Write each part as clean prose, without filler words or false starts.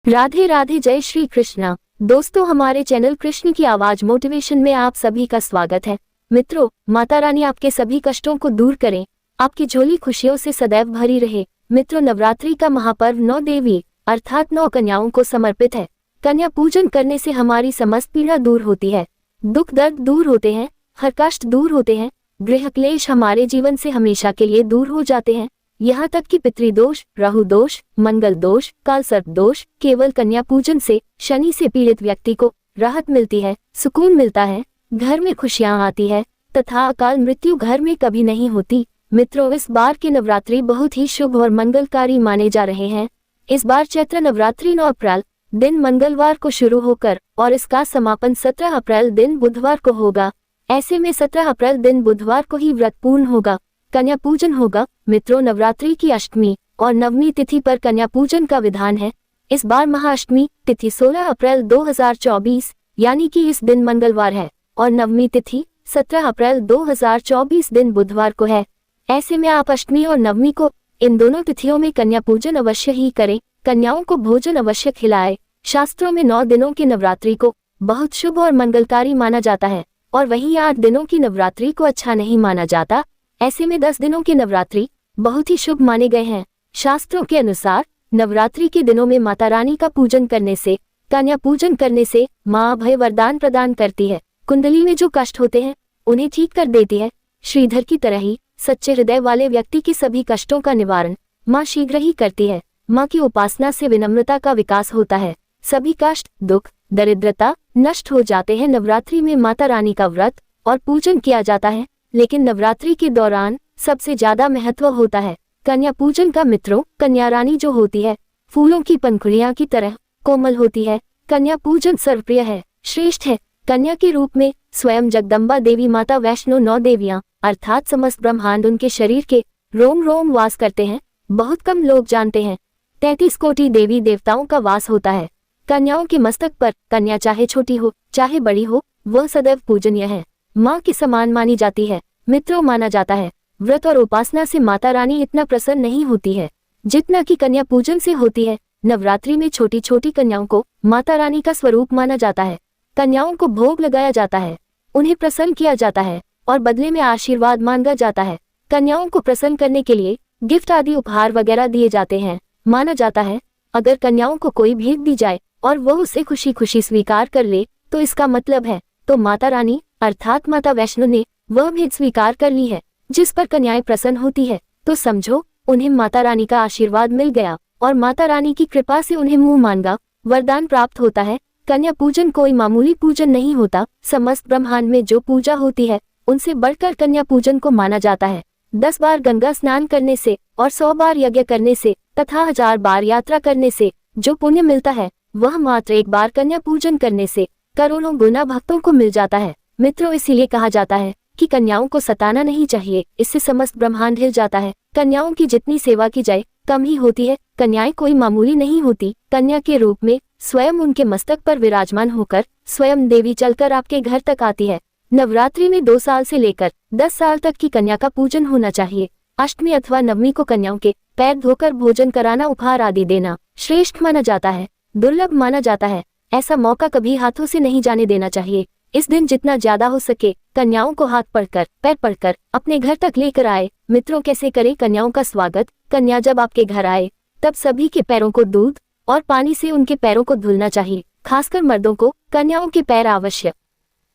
राधे राधे, जय श्री कृष्णा। दोस्तों, हमारे चैनल कृष्ण की आवाज मोटिवेशन में आप सभी का स्वागत है। मित्रों, माता रानी आपके सभी कष्टों को दूर करें, आपकी झोली खुशियों से सदैव भरी रहे। मित्रों, नवरात्रि का महापर्व 9 देवी अर्थात 9 कन्याओं को समर्पित है। कन्या पूजन करने से हमारी समस्त पीड़ा दूर होती है, दुख दर्द दूर होते हैं, हर कष्ट दूर होते हैं, गृह क्लेश हमारे जीवन से हमेशा के लिए दूर हो जाते हैं। यहाँ तक कि पितृदोष, राहु दोष, मंगल दोष, काल सर्प दोष, केवल कन्या पूजन से शनि से पीड़ित व्यक्ति को राहत मिलती है, सुकून मिलता है, घर में खुशियां आती है तथा अकाल मृत्यु घर में कभी नहीं होती। मित्रों, इस बार के नवरात्रि बहुत ही शुभ और मंगलकारी माने जा रहे हैं। इस बार चैत्र नवरात्रि 9 अप्रैल दिन मंगलवार को शुरू होकर और इसका समापन 17 अप्रैल दिन बुधवार को होगा। ऐसे में 17 अप्रैल दिन बुधवार को ही व्रत पूर्ण होगा, कन्या पूजन होगा। मित्रों, नवरात्रि की अष्टमी और नवमी तिथि पर कन्या पूजन का विधान है। इस बार महाअष्टमी तिथि 16 अप्रैल 2024 यानी कि इस दिन मंगलवार है और नवमी तिथि 17 अप्रैल 2024 दिन बुधवार को है। ऐसे में आप अष्टमी और नवमी को इन दोनों तिथियों में कन्या पूजन अवश्य ही करें, कन्याओं को भोजन अवश्य खिलाएं। शास्त्रों में 9 दिनों की नवरात्रि को बहुत शुभ और मंगलकारी माना जाता है और वहीं 8 दिनों की नवरात्रि को अच्छा नहीं माना जाता। ऐसे में 10 दिनों की नवरात्रि बहुत ही शुभ माने गए हैं। शास्त्रों के अनुसार नवरात्रि के दिनों में माता रानी का पूजन करने से, कन्या पूजन करने से माँ अभय वरदान प्रदान करती है। कुंडली में जो कष्ट होते हैं उन्हें ठीक कर देती है। श्रीधर की तरह ही सच्चे हृदय वाले व्यक्ति के सभी कष्टों का निवारण माँ शीघ्र ही करती है। माँ की उपासना से विनम्रता का विकास होता है, सभी कष्ट, दुख, दरिद्रता नष्ट हो जाते हैं। नवरात्रि में माता रानी का व्रत और पूजन किया जाता है, लेकिन नवरात्रि के दौरान सबसे ज्यादा महत्व होता है कन्या पूजन का। मित्रों, कन्या रानी जो होती है फूलों की पंखुड़ियां की तरह कोमल होती है। कन्या पूजन सर्वप्रिय है, श्रेष्ठ है। कन्या के रूप में स्वयं जगदम्बा देवी माता वैष्णो 9 देवियां अर्थात समस्त ब्रह्मांड उनके शरीर के रोम रोम वास करते हैं। बहुत कम लोग जानते हैं 33 कोटि देवी देवताओं का वास होता है कन्याओं के मस्तक पर। कन्या चाहे छोटी हो चाहे बड़ी हो, वह सदैव पूजनीय है, माँ के समान मानी जाती है। मित्रों, माना जाता है व्रत और उपासना से माता रानी इतना प्रसन्न नहीं होती है जितना कि कन्या पूजन से होती है। नवरात्रि में छोटी छोटी कन्याओं को माता रानी का स्वरूप माना जाता है। कन्याओं को भोग लगाया जाता है, उन्हें प्रसन्न किया जाता है और बदले में आशीर्वाद मांगा जाता है। कन्याओं को प्रसन्न करने के लिए गिफ्ट आदि उपहार वगैरह दिए जाते हैं। माना जाता है अगर कन्याओं को कोई भेंट दी जाए और वह उसे खुशी खुशी स्वीकार कर ले तो इसका मतलब है तो माता रानी अर्थात माता वैष्णो ने वह भेंट स्वीकार कर ली है। जिस पर कन्याएं प्रसन्न होती है तो समझो उन्हें माता रानी का आशीर्वाद मिल गया और माता रानी की कृपा से उन्हें मुंह मांगा वरदान प्राप्त होता है। कन्या पूजन कोई मामूली पूजन नहीं होता। समस्त ब्रह्मांड में जो पूजा होती है उनसे बढ़कर कन्या पूजन को माना जाता है। 10 बार गंगा स्नान करने से और 100 बार यज्ञ करने से तथा 1000 बार यात्रा करने से जो पुण्य मिलता है वह मात्र 1 बार कन्या पूजन करने से करोड़ों गुना भक्तों को मिल जाता है। मित्रों, इसीलिए कहा जाता है कि कन्याओं को सताना नहीं चाहिए, इससे समस्त ब्रह्मांड हिल जाता है। कन्याओं की जितनी सेवा की जाए कम ही होती है। कन्याएं कोई मामूली नहीं होती। कन्या के रूप में स्वयं उनके मस्तक पर विराजमान होकर स्वयं देवी चलकर आपके घर तक आती है। नवरात्रि में 2 साल से लेकर 10 साल तक की कन्या का पूजन होना चाहिए। अष्टमी अथवा नवमी को कन्याओं के पैर धोकर भोजन कराना, उपहार आदि देना श्रेष्ठ माना जाता है, दुर्लभ माना जाता है। ऐसा मौका कभी हाथों से नहीं जाने देना चाहिए। इस दिन जितना ज्यादा हो सके कन्याओं को हाथ पकड़कर, पैर पकड़कर अपने घर तक लेकर आए। मित्रों, कैसे करें कन्याओं का स्वागत? कन्या जब आपके घर आए तब सभी के पैरों को दूध और पानी से उनके पैरों को धुलना चाहिए। खासकर मर्दों को कन्याओं के पैर अवश्य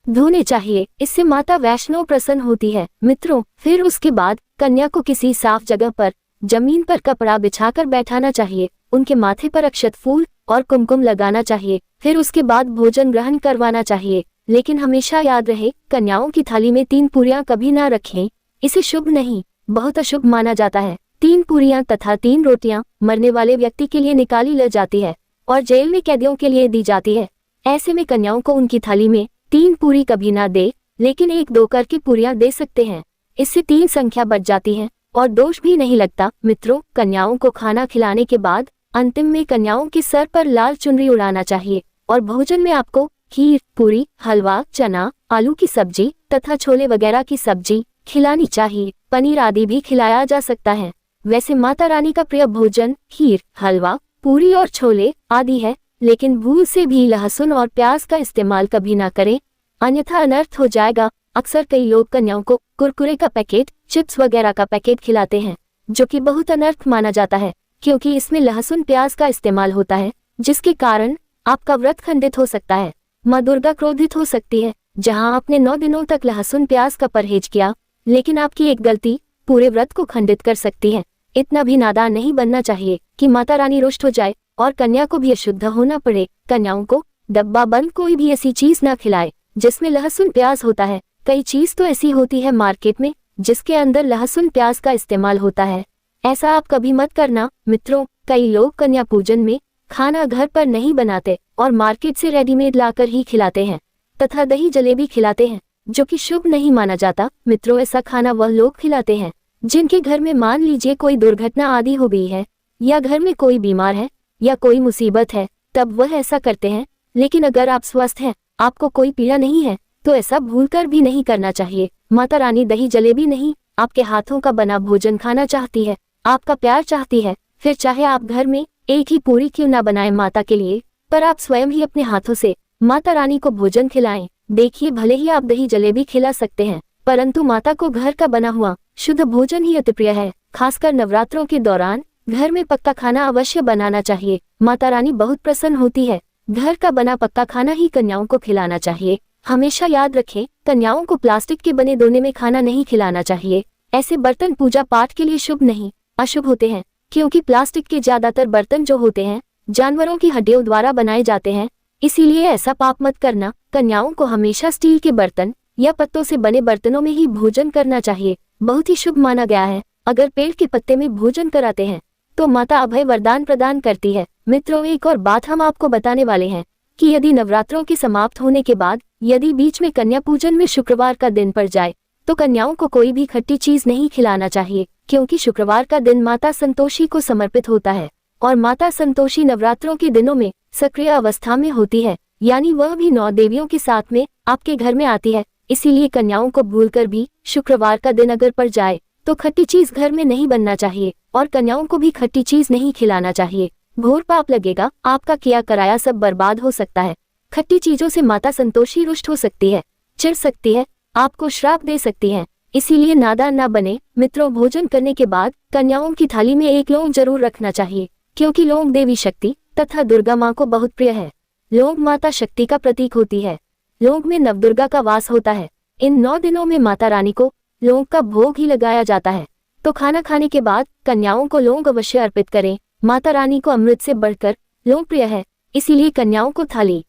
धोने चाहिए, इससे माता वैष्णो प्रसन्न होती है। मित्रों, फिर उसके बाद कन्या को किसी साफ जगह पर जमीन पर कपड़ा बिछाकर बैठाना चाहिए। उनके माथे पर अक्षत फूल और कुमकुम लगाना चाहिए। फिर उसके बाद भोजन ग्रहण करवाना चाहिए। लेकिन हमेशा याद रहे, कन्याओं की थाली में 3 पूरियां कभी ना रखें, इसे शुभ नहीं, बहुत अशुभ माना जाता है। 3 पूरियां तथा 3 रोटियां मरने वाले व्यक्ति के लिए निकाली ले जाती है और जेल में कैदियों के लिए दी जाती है। ऐसे में कन्याओं को उनकी थाली में 3 पूरी कभी ना दे, लेकिन 1-2 करके पूरियां दे सकते हैं। इससे 3 संख्या बच जाती है और दोष भी नहीं लगता। मित्रों, कन्याओं को खाना खिलाने के बाद अंतिम में कन्याओं के सर पर लाल चुनरी उड़ाना चाहिए और भोजन में आपको खीर, पूरी, हलवा, चना, आलू की सब्जी तथा छोले वगैरह की सब्जी खिलानी चाहिए। पनीर आदि भी खिलाया जा सकता है। वैसे माता रानी का प्रिय भोजन खीर, हलवा, पूरी और छोले आदि है, लेकिन भूल से भी लहसुन और प्याज का इस्तेमाल कभी ना करें, अन्यथा अनर्थ हो जाएगा। अक्सर कई लोग कन्याओं को कुरकुरे का पैकेट, चिप्स वगैरह का पैकेट खिलाते हैं, जो कि बहुत अनर्थ माना जाता है, क्योंकि इसमें लहसुन प्याज का इस्तेमाल होता है, जिसके कारण आपका व्रत खंडित हो सकता है। माँ दुर्गा क्रोधित हो सकती है। जहां आपने 9 दिनों तक लहसुन प्याज का परहेज किया, लेकिन आपकी एक गलती पूरे व्रत को खंडित कर सकती है। इतना भी नादान नहीं बनना चाहिए कि माता रानी रुष्ट हो जाए और कन्या को भी अशुद्ध होना पड़े। कन्याओं को डब्बा बंद कोई भी ऐसी चीज ना खिलाए जिसमें लहसुन प्याज होता है। कई चीज तो ऐसी होती है मार्केट में जिसके अंदर लहसुन प्याज का इस्तेमाल होता है, ऐसा आप कभी मत करना। मित्रों, कई लोग कन्या पूजन में खाना घर पर नहीं बनाते और मार्केट से रेडीमेड लाकर ही खिलाते हैं तथा दही जलेबी खिलाते हैं, जो कि शुभ नहीं माना जाता। मित्रों, ऐसा खाना वह लोग खिलाते हैं जिनके घर में मान लीजिए कोई दुर्घटना आदि हो गई है, या घर में कोई बीमार है, या कोई मुसीबत है, तब वह ऐसा करते हैं। लेकिन अगर आप स्वस्थ हैं, आपको कोई पीड़ा नहीं है, तो ऐसा भूलकर भी नहीं करना चाहिए। माता रानी दही जलेबी नहीं, आपके हाथों का बना भोजन खाना चाहती है, आपका प्यार चाहती है। फिर चाहे आप घर में एक ही पूरी क्यों ना बनाएं माता के लिए, पर आप स्वयं ही अपने हाथों से माता रानी को भोजन खिलाएं। देखिए, भले ही आप दही जलेबी खिला सकते हैं, परंतु माता को घर का बना हुआ शुद्ध भोजन ही अति प्रिय है। खासकर नवरात्रों के दौरान घर में पक्का खाना अवश्य बनाना चाहिए। माता रानी बहुत प्रसन्न होती है। घर का बना पक्का खाना ही कन्याओं को खिलाना चाहिए। हमेशा याद रखें, कन्याओं को प्लास्टिक के बने दोने में खाना नहीं खिलाना चाहिए। ऐसे बर्तन पूजा पाठ के लिए शुभ नहीं, अशुभ होते हैं, क्योंकि प्लास्टिक के ज्यादातर बर्तन जो होते हैं जानवरों की हड्डियों द्वारा बनाए जाते हैं। इसीलिए ऐसा पाप मत करना। कन्याओं को हमेशा स्टील के बर्तन या पत्तों से बने बर्तनों में ही भोजन करना चाहिए, बहुत ही शुभ माना गया है। अगर पेड़ के पत्ते में भोजन कराते हैं तो माता अभय वरदान प्रदान करती है। मित्रों, एक और बात हम आपको बताने वाले हैं कि यदि नवरात्रों के समाप्त होने के बाद यदि बीच में कन्या पूजन में शुक्रवार का दिन पड़ जाए, तो कन्याओं को कोई भी खट्टी चीज नहीं खिलाना चाहिए, क्योंकि शुक्रवार का दिन माता संतोषी को समर्पित होता है और माता संतोषी नवरात्रों के दिनों में सक्रिय अवस्था में होती है, यानी वह भी 9 देवियों के साथ में आपके घर में आती है। इसीलिए कन्याओं को भूलकर भी शुक्रवार का दिन अगर पड़ जाए तो खट्टी चीज घर में नहीं बनना चाहिए और कन्याओं को भी खट्टी चीज नहीं खिलाना चाहिए। घोर पाप लगेगा, आपका किया कराया सब बर्बाद हो सकता है। खट्टी चीजों से माता संतोषी रुष्ट हो सकती है, चिढ़ सकती है, आपको श्राप दे सकती है। इसीलिए नादान ना बने। मित्रों, भोजन करने के बाद कन्याओं की थाली में एक लौंग जरूर रखना चाहिए, क्योंकि लौंग देवी शक्ति तथा दुर्गा माँ को बहुत प्रिय है। लौंग माता शक्ति का प्रतीक होती है। लौंग में नवदुर्गा का वास होता है। इन 9 दिनों में माता रानी को लौंग का भोग ही लगाया जाता है। तो खाना खाने के बाद कन्याओं को लौंग अवश्य अर्पित करें। माता रानी को अमृत से बढ़कर लौंग प्रिय है, इसीलिए कन्याओं को थाली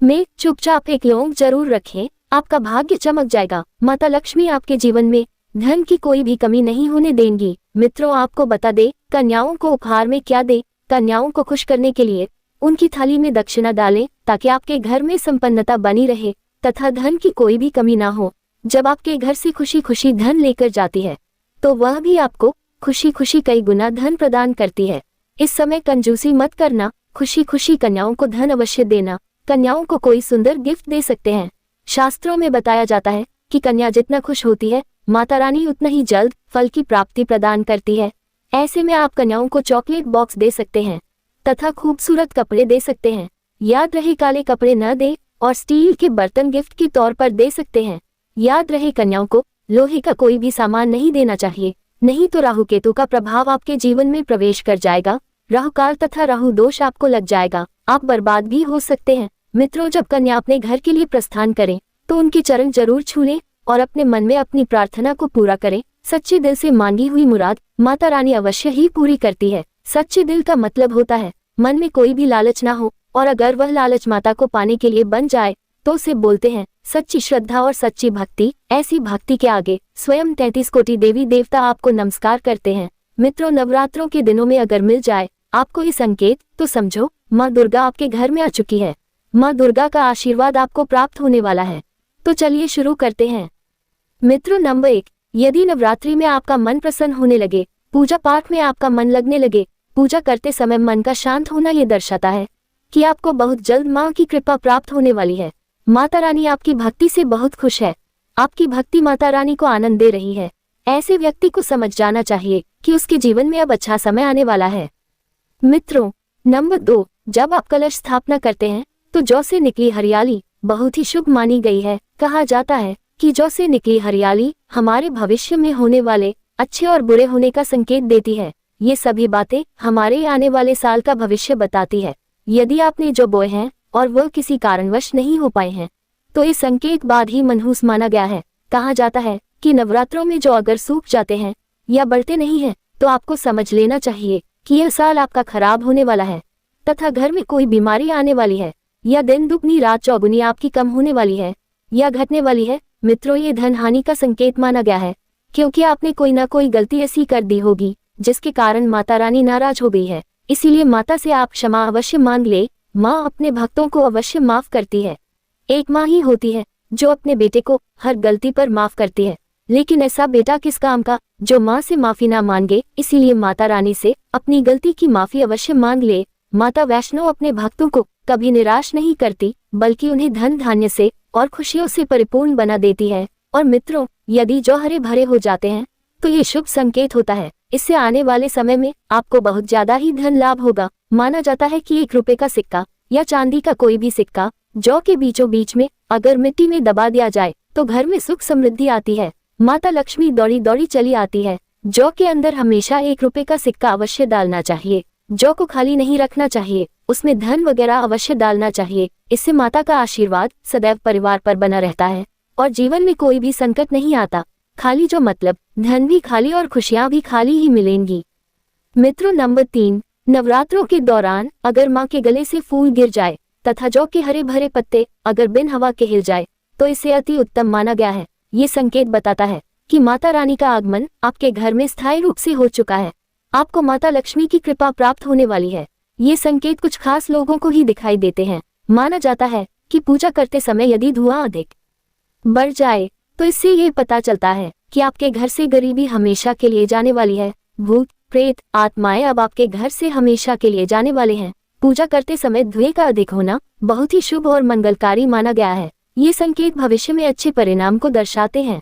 में चुपचाप एक लौंग जरूर रखें। आपका भाग्य चमक जाएगा। माता लक्ष्मी आपके जीवन में धन की कोई भी कमी नहीं होने देंगी। मित्रों, आपको बता दे, कन्याओं को उपहार में क्या दे। कन्याओं को खुश करने के लिए उनकी थाली में दक्षिणा डालें, ताकि आपके घर में संपन्नता बनी रहे तथा धन की कोई भी कमी ना हो। जब आपके घर से खुशी खुशी धन लेकर जाती है, तो वह भी आपको खुशी खुशी कई गुना धन प्रदान करती है। इस समय कंजूसी मत करना, खुशी खुशी कन्याओं को धन अवश्य देना। कन्याओं को कोई सुंदर गिफ्ट दे सकते हैं। शास्त्रों में बताया जाता है कि कन्या जितना खुश होती है, माता रानी उतना ही जल्द फल की प्राप्ति प्रदान करती है। ऐसे में आप कन्याओं को चॉकलेट बॉक्स दे सकते हैं तथा खूबसूरत कपड़े दे सकते हैं। याद रहे, काले कपड़े न दे और स्टील के बर्तन गिफ्ट के तौर पर दे सकते हैं। याद रहे, कन्याओं को लोहे का कोई भी सामान नहीं देना चाहिए, नहीं तो राहु केतु का प्रभाव आपके जीवन में प्रवेश कर जाएगा। राहु काल तथा राहु दोष आपको लग जाएगा, आप बर्बाद भी हो सकते हैं। मित्रों, जब कन्या अपने घर के लिए प्रस्थान करें तो उनके चरण जरूर छू लें और अपने मन में अपनी प्रार्थना को पूरा करें। सच्चे दिल से मांगी हुई मुराद माता रानी अवश्य ही पूरी करती है। सच्चे दिल का मतलब होता है मन में कोई भी लालच ना हो, और अगर वह लालच माता को पाने के लिए बन जाए तो उसे बोलते हैं सच्ची श्रद्धा और सच्ची भक्ति। ऐसी भक्ति के आगे स्वयं 33 कोटि देवी देवता आपको नमस्कार करते हैं। मित्रों, नवरात्रों के दिनों में अगर मिल जाए आपको ये संकेत, तो समझो माँ दुर्गा आपके घर में आ चुकी है। माँ दुर्गा का आशीर्वाद आपको प्राप्त होने वाला है। तो चलिए शुरू करते हैं। मित्रों, नंबर 1, यदि नवरात्रि में आपका मन प्रसन्न होने लगे, पूजा पाठ में आपका मन लगने लगे, पूजा करते समय मन का शांत होना ये दर्शाता है कि आपको बहुत जल्द माँ की कृपा प्राप्त होने वाली है। माता रानी आपकी भक्ति से बहुत खुश है। आपकी भक्ति माता रानी को आनंद दे रही है। ऐसे व्यक्ति को समझ जाना चाहिए कि उसके जीवन में अब अच्छा समय आने वाला है। मित्रों, नंबर 2, जब आप कलश स्थापना करते हैं तो जौ से निकली हरियाली बहुत ही शुभ मानी गई है। कहा जाता है कि जौ से निकली हरियाली हमारे भविष्य में होने वाले अच्छे और बुरे होने का संकेत देती है। ये सभी बातें हमारे आने वाले साल का भविष्य बताती है। यदि आपने जो बोए हैं और वह किसी कारणवश नहीं हो पाए हैं तो ये संकेत बाद ही मनहूस माना गया है। कहा जाता है कि नवरात्रों में जो अगर सूख जाते हैं या बढ़ते नहीं हैं तो आपको समझ लेना चाहिए कि यह साल आपका खराब होने वाला है तथा घर में कोई बीमारी आने वाली है या दिन दुगनी रात चौगुनी आपकी कम होने वाली है या घटने वाली है। मित्रों, ये धन हानि का संकेत माना गया है क्योंकि आपने कोई ना कोई गलती ऐसी कर दी होगी जिसके कारण माता रानी नाराज हो गई है। इसीलिए माता से आप क्षमा अवश्य मांग ले। माँ अपने भक्तों को अवश्य माफ करती है। एक माँ ही होती है जो अपने बेटे को हर गलती पर माफ करती है, लेकिन ऐसा बेटा किस काम का जो माँ से माफी ना मांगे। इसीलिए माता रानी से अपनी गलती की माफी अवश्य मांग ले। माता वैष्णो अपने भक्तों को कभी निराश नहीं करती बल्कि उन्हें धन धान्य से और खुशियों से परिपूर्ण बना देती है। और मित्रों, यदि जौ हरे भरे हो जाते हैं तो ये शुभ संकेत होता है। इससे आने वाले समय में आपको बहुत ज्यादा ही धन लाभ होगा। माना जाता है कि 1 रुपए का सिक्का या चांदी का कोई भी सिक्का जौ के बीचों बीच में अगर मिट्टी में दबा दिया जाए तो घर में सुख समृद्धि आती है। माता लक्ष्मी दौड़ी दौड़ी चली आती है। जौ के अंदर हमेशा 1 रुपए का सिक्का अवश्य डालना चाहिए। जौ को खाली नहीं रखना चाहिए, उसमें धन वगैरह अवश्य डालना चाहिए। इससे माता का आशीर्वाद सदैव परिवार पर बना रहता है और जीवन में कोई भी संकट नहीं आता। खाली जो मतलब धन भी खाली और खुशियां भी खाली ही मिलेंगी। मित्रों, नंबर 3, नवरात्रों के दौरान अगर माँ के गले से फूल गिर जाए तथा जौ के हरे भरे पत्ते अगर बिन हवा के हिल जाए तो इसे अति उत्तम माना गया है। ये संकेत बताता है कि माता रानी का आगमन आपके घर में स्थायी रूप से हो चुका है। आपको माता लक्ष्मी की कृपा प्राप्त होने वाली है। ये संकेत कुछ खास लोगों को ही दिखाई देते हैं। माना जाता है कि पूजा करते समय यदि धुआं अधिक बढ़ जाए तो इससे ये पता चलता है कि आपके घर से गरीबी हमेशा के लिए जाने वाली है। भूत प्रेत आत्माएं अब आपके घर से हमेशा के लिए जाने वाले हैं। पूजा करते समय धुएं का अधिक होना बहुत ही शुभ और मंगलकारी माना गया है। ये संकेत भविष्य में अच्छे परिणाम को दर्शाते हैं।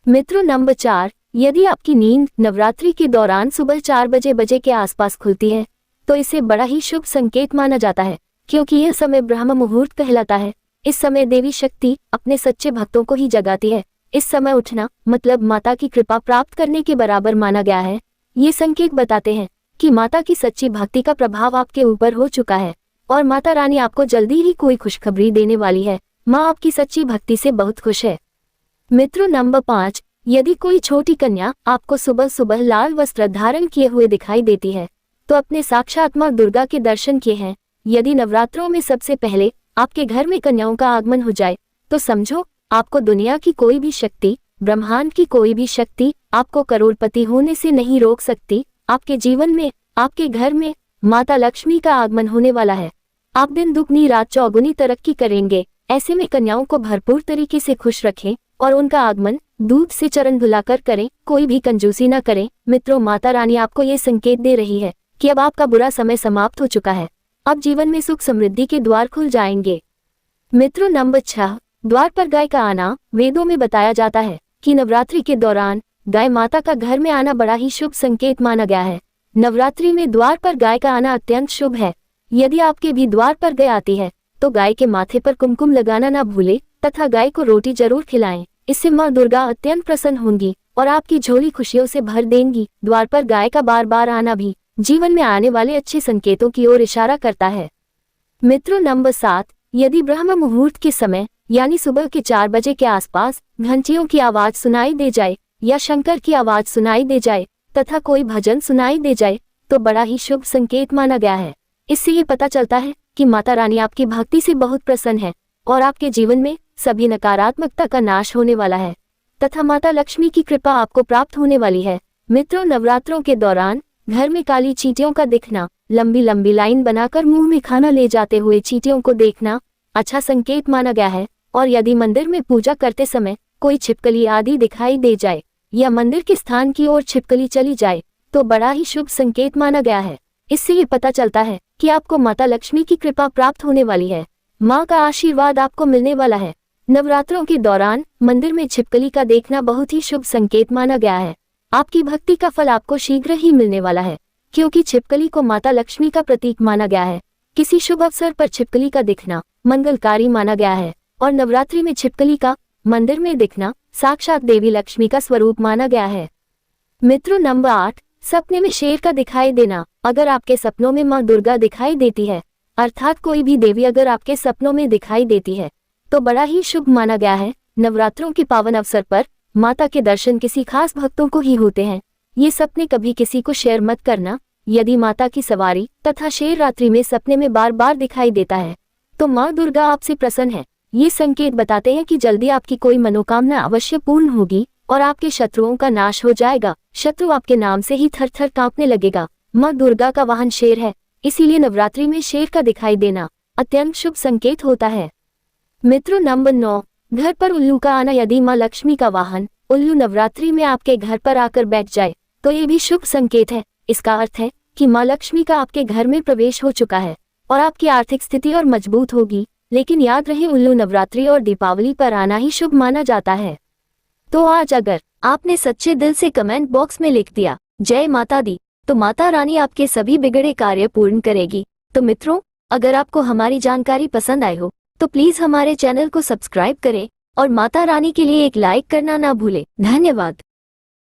मित्रों, नंबर 4, यदि आपकी नींद नवरात्रि के दौरान सुबह 4 बजे के आसपास खुलती है तो इसे बड़ा ही शुभ संकेत माना जाता है क्योंकि यह समय ब्रह्म मुहूर्त कहलाता है। इस समय देवी शक्ति अपने सच्चे भक्तों को ही जगाती है। इस समय उठना मतलब माता की कृपा प्राप्त करने के बराबर माना गया है। ये संकेत बताते हैं कि माता की सच्ची भक्ति का प्रभाव आपके ऊपर हो चुका है और माता रानी आपको जल्दी ही कोई खुशखबरी देने वाली है। माँ आपकी सच्ची भक्ति से बहुत खुश है। मित्रों, नंबर 5, यदि कोई छोटी कन्या आपको सुबह सुबह लाल वस्त्र धारण किए हुए दिखाई देती है तो अपने साक्षात माँ दुर्गा के दर्शन किए हैं। यदि नवरात्रों में सबसे पहले आपके घर में कन्याओं का आगमन हो जाए तो समझो आपको दुनिया की कोई भी शक्ति, ब्रह्मांड की कोई भी शक्ति आपको करोड़पति होने से नहीं रोक सकती। आपके जीवन में, आपके घर में माता लक्ष्मी का आगमन होने वाला है। आप दिन दुगनी रात चौगुनी तरक्की करेंगे। ऐसे में कन्याओं को भरपूर तरीके से खुश रखें और उनका आगमन दूध से चरण धुलाकर करें। कोई भी कंजूसी न करें। मित्रों, माता रानी आपको ये संकेत दे रही है कि अब आपका बुरा समय समाप्त हो चुका है। अब जीवन में सुख समृद्धि के द्वार खुल जाएंगे। मित्रों, नंबर 6, द्वार पर गाय का आना। वेदों में बताया जाता है कि नवरात्रि के दौरान गाय माता का घर में आना बड़ा ही शुभ संकेत माना गया है। नवरात्रि में द्वार पर गाय का आना अत्यंत शुभ है। यदि आपके भी द्वार पर गाय आती है तो गाय के माथे पर कुमकुम लगाना ना भूले तथा गाय को रोटी जरूर खिलाएं। इससे माँ दुर्गा अत्यंत प्रसन्न होंगी और आपकी झोली खुशियों से भर देंगी। द्वार पर गाय का बार बार आना भी जीवन में आने वाले अच्छे संकेतों की ओर इशारा करता है। मित्रों, नंबर 7, यदि ब्रह्म मुहूर्त के समय यानी सुबह के 4 बजे के आसपास घंटियों की आवाज सुनाई दे जाए या शंकर की आवाज सुनाई दे जाए तथा कोई भजन सुनाई दे जाए तो बड़ा ही शुभ संकेत माना गया है। इससे ये पता चलता है कि माता रानी आपकी भक्ति से बहुत प्रसन्न है और आपके जीवन में सभी नकारात्मकता का नाश होने वाला है तथा माता लक्ष्मी की कृपा आपको प्राप्त होने वाली है। मित्रों, नवरात्रों के दौरान घर में काली चींटियों का दिखना, लंबी लंबी लाइन बनाकर मुंह में खाना ले जाते हुए चींटियों को देखना अच्छा संकेत माना गया है। और यदि मंदिर में पूजा करते समय कोई छिपकली आदि दिखाई दे जाए या मंदिर के स्थान की ओर छिपकली चली जाए तो बड़ा ही शुभ संकेत माना गया है। इससे ये पता चलता है कि आपको माता लक्ष्मी की कृपा प्राप्त होने वाली है। माँ का आशीर्वाद आपको मिलने वाला है। नवरात्रों के दौरान मंदिर में छिपकली का देखना बहुत ही शुभ संकेत माना गया है। आपकी भक्ति का फल आपको शीघ्र ही मिलने वाला है। क्योंकि छिपकली को माता लक्ष्मी का प्रतीक माना गया है। किसी शुभ अवसर पर छिपकली का दिखना मंगलकारी माना गया है और नवरात्रि में छिपकली का मंदिर में दिखना साक्षात देवी लक्ष्मी का स्वरूप माना गया है। मित्रों, नंबर 8, सपने में शेर का दिखाई देना। अगर आपके सपनों में माँ दुर्गा दिखाई देती है, अर्थात कोई भी देवी अगर आपके सपनों में दिखाई देती है, तो बड़ा ही शुभ माना गया है। नवरात्रों के पावन अवसर पर माता के दर्शन किसी खास भक्तों को ही होते हैं। ये सपने कभी किसी को शेयर मत करना। यदि माता की सवारी तथा शेर रात्रि में सपने में बार बार दिखाई देता है, तो माँ दुर्गा आपसे प्रसन्न है। ये संकेत बताते हैं कि जल्दी आपकी कोई मनोकामना अवश्य पूर्ण होगी और आपके शत्रुओं का नाश हो जाएगा। शत्रु आपके नाम से ही थर थर कांपने लगेगा। माँ दुर्गा का वाहन शेर है, इसीलिए नवरात्रि में शेर का दिखाई देना अत्यंत शुभ संकेत होता है। मित्रों, नंबर 9, घर पर उल्लू का आना। यदि माँ लक्ष्मी का वाहन उल्लू नवरात्रि में आपके घर पर आकर बैठ जाए, तो ये भी शुभ संकेत है। इसका अर्थ है कि माँ लक्ष्मी का आपके घर में प्रवेश हो चुका है और आपकी आर्थिक स्थिति और मजबूत होगी। लेकिन याद रहे, उल्लू नवरात्रि और दीपावली पर आना ही शुभ माना जाता है। तो आज अगर आपने सच्चे दिल से कमेंट बॉक्स में लिख दिया जय माता दी, तो माता रानी आपके सभी बिगड़े कार्य पूर्ण करेगी। तो मित्रों, अगर आपको हमारी जानकारी पसंद आई हो तो प्लीज हमारे चैनल को सब्सक्राइब करें और माता रानी के लिए एक लाइक करना ना भूलें। धन्यवाद।